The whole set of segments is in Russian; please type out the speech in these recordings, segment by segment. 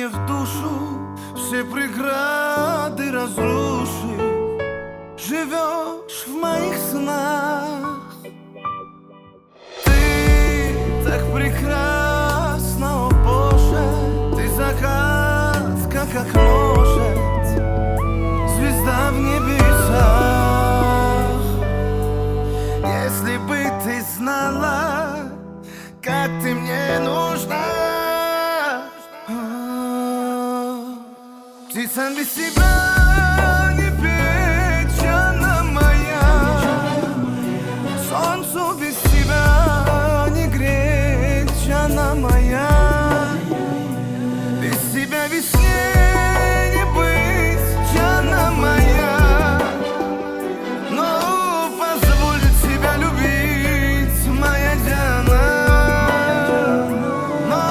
мне в душу, все преграды разрушив, живешь в моих снах. Ты так прекрасна, о Боже, ты загадка, как может звезда в небесах. Если бы ты знала, как ты мне нужна, птица без тебя не петь, она моя. Солнцу без тебя не греть, она моя. Без тебя весне не быть, она моя. Но позволь тебя любить, моя Диана. Но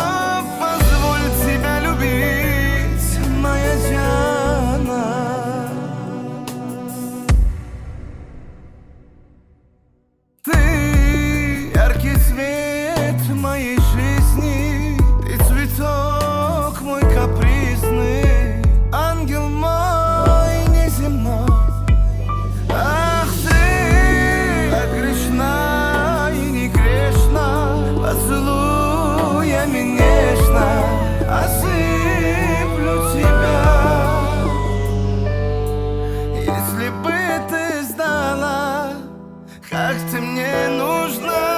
позволь тебя любить, моя Диана. Ты яркий свет моей жизни, ты цветок мой капризный, ангел мой неземной. Ах, ты так грешна и не грешна, поцелуями нежно осыплю тебя. Если бы ты знала, как ты мне нужна.